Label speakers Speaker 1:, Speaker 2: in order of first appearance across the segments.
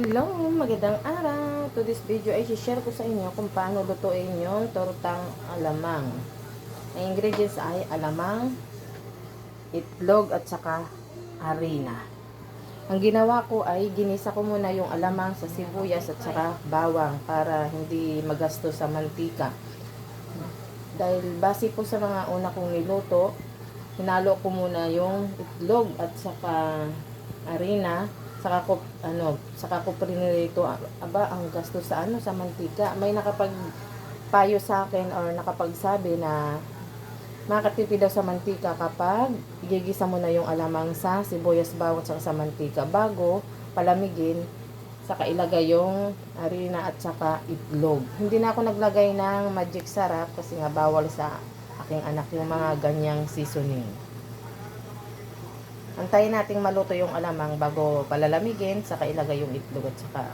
Speaker 1: Hello, magandang araw. To this video ay share ko sa inyo kung paano lutuin yung tortang alamang. Ang ingredients ay alamang, itlog at saka harina. Ang ginawa ko ay ginisa ko muna yung alamang sa sibuyas at saka bawang para hindi magasto sa mantika. Dahil base po sa mga una kong niluto, hinalo ko muna yung itlog at saka harina. Saka ko prinirito, ang gasto sa sa mantika. May nakapagpayo sa akin or nakapagsabi na makatipid daw sa mantika kapag igigisa mo na yung alamang sa sibuyas, bawang at sa mantika bago palamigin, saka ilagay yung harina at saka itlog. Hindi na ako naglagay ng magic sarap kasi nga bawal sa aking anak yung mga ganyang seasoning. Antayin nating maluto yung alamang bago palalamigin, saka ilagay yung itlog at saka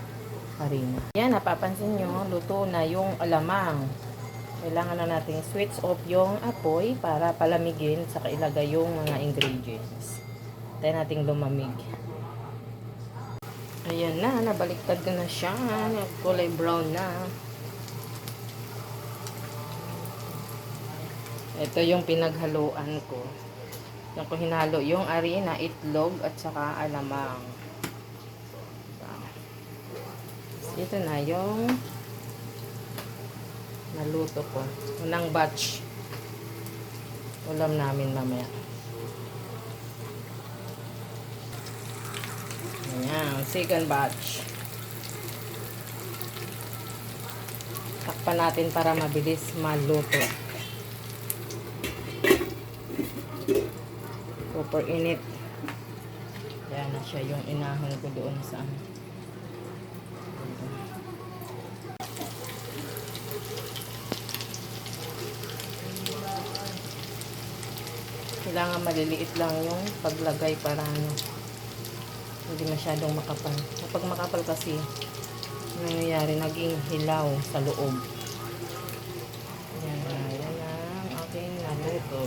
Speaker 1: harina. Yan, napapansin nyo, luto na yung alamang. Kailangan na nating switch off yung apoy para palamigin, saka ilagay yung mga ingredients. Antayin nating lumamig. Ayan na, nabaliktad ko na siya. Kulay brown na. Ito yung pinaghaluan ko. Yan ko hinalo yung harina, itlog at saka alamang. Ito na yung naluto ko. Unang batch. Ulam namin mamaya. Ayan, second batch. Takpan natin para mabilis maluto. Super init. Yan na siya yung inahon ko doon sa kailangan maliliit lang yung paglagay para hindi masyadong makapal. Kapag makapal kasi nangyayari, naging hilaw sa loob. Yan ang aking naluto.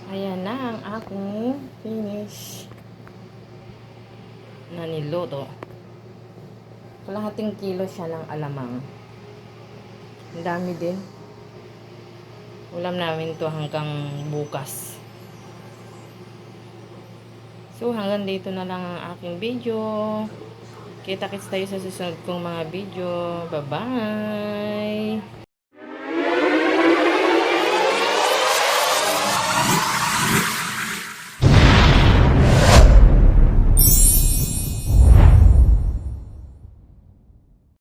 Speaker 1: Ayan na ang aking finish na niluto. Kalahating kilo siya ng alamang. Ang dami din. Ulam namin to hanggang bukas. So hanggang dito na lang ang aking video. Kita-kits tayo sa susunod kong mga video. Bye-bye!